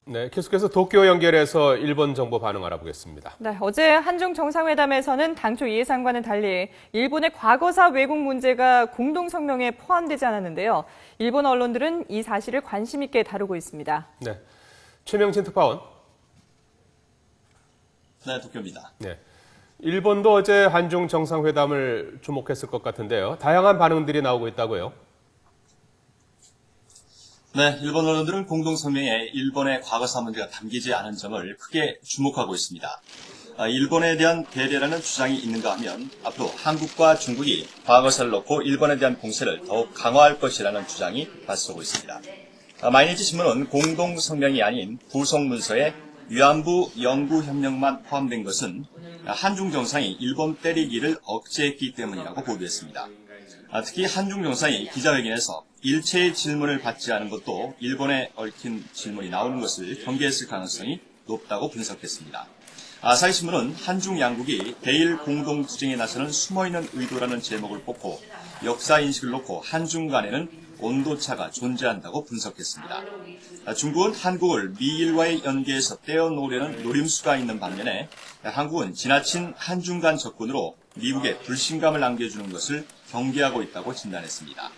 네, 계속해서 도쿄 연결해서 일본 정보 반응 알아보겠습니다. 네, 어제 한중 정상회담에서는 당초 예상과는 달리 일본의 과거사 왜곡 문제가 공동 성명에 포함되지 않았는데요. 일본 언론들은 이 사실을 관심 있게 다루고 있습니다. 네, 최명진 특파원. 네, 도쿄입니다. 네, 일본도 어제 한중 정상회담을 주목했을 것 같은데요. 다양한 반응들이 나오고 있다고요. 네, 일본 언론들은 공동성명에 일본의 과거사 문제가 담기지 않은 점을 크게 주목하고 있습니다. 일본에 대한 배려라는 주장이 있는가 하면 앞으로 한국과 중국이 과거사를 놓고 일본에 대한 공세를 더욱 강화할 것이라는 주장이 맞서고 있습니다. 마이니치 신문은 공동성명이 아닌 부속문서에 위안부 영구협력만 포함된 것은 한중 정상이 일본 때리기를 억제했기 때문이라고 보도했습니다. 특히 한중 정상이 기자회견에서 일체의 질문을 받지 않은 것도 일본에 얽힌 질문이 나오는 것을 경계했을 가능성이 높다고 분석했습니다. 아사히 신문은 한중 양국이 대일 공동투쟁에 나서는 숨어있는 의도라는 제목을 뽑고 역사인식을 놓고 한중 간에는 온도차가 존재한다고 분석했습니다. 중국은 한국을 미일과의 연계에서 떼어놓으려는 노림수가 있는 반면에 한국은 지나친 한중 간 접근으로 미국에 불신감을 안겨주는 것을 경계하고 있다고 진단했습니다.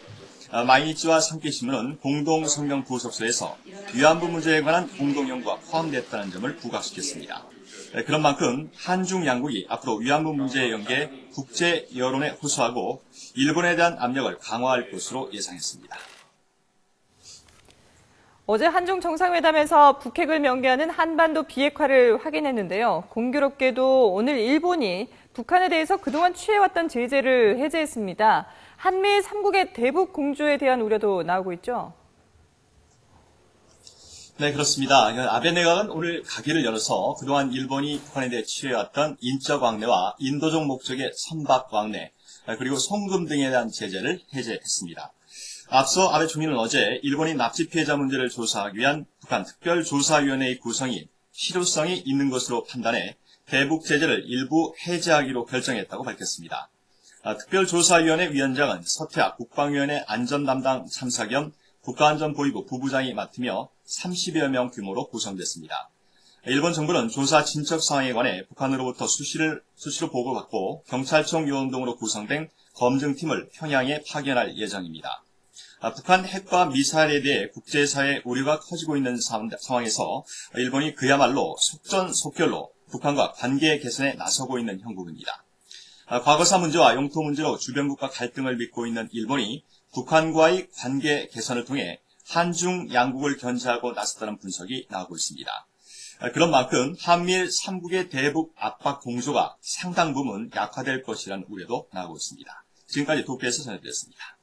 마이니치와 산케신문은 공동성명 부속서에서 위안부 문제에 관한 공동연구가 포함됐다는 점을 부각시켰습니다. 그런 만큼 한중 양국이 앞으로 위안부 문제에 연계해 국제 여론에 호소하고 일본에 대한 압력을 강화할 것으로 예상했습니다. 어제 한중 정상회담에서 북핵을 명기하는 한반도 비핵화를 확인했는데요. 공교롭게도 오늘 일본이 북한에 대해서 그동안 취해왔던 제재를 해제했습니다. 한미 3국의 대북 공조에 대한 우려도 나오고 있죠. 네, 그렇습니다. 아베 내각은 오늘 가게를 열어서 그동안 일본이 북한에 대해 취해왔던 인적 왕래와 인도적 목적의 선박 왕래, 그리고 송금 등에 대한 제재를 해제했습니다. 앞서 아베 총리는 어제 일본이 납치 피해자 문제를 조사하기 위한 북한 특별조사위원회의 구성이 실효성이 있는 것으로 판단해 대북 제재를 일부 해제하기로 결정했다고 밝혔습니다. 특별조사위원회 위원장은 서태학 국방위원회 안전담당 참사 겸 국가안전보위부 부부장이 맡으며 30여 명 규모로 구성됐습니다. 일본 정부는 조사 진척 상황에 관해 북한으로부터 수시로 보고받고 경찰청 요원 등으로 구성된 검증팀을 평양에 파견할 예정입니다. 북한 핵과 미사일에 대해 국제사회의 우려가 커지고 있는 상황에서 일본이 그야말로 속전속결로 북한과 관계 개선에 나서고 있는 형국입니다. 과거사 문제와 영토 문제로 주변국과 갈등을 빚고 있는 일본이 북한과의 관계 개선을 통해 한중 양국을 견제하고 나섰다는 분석이 나오고 있습니다. 그런 만큼 한미일 3국의 대북 압박 공조가 상당 부분 약화될 것이라는 우려도 나오고 있습니다. 지금까지 도쿄에서 전해드렸습니다.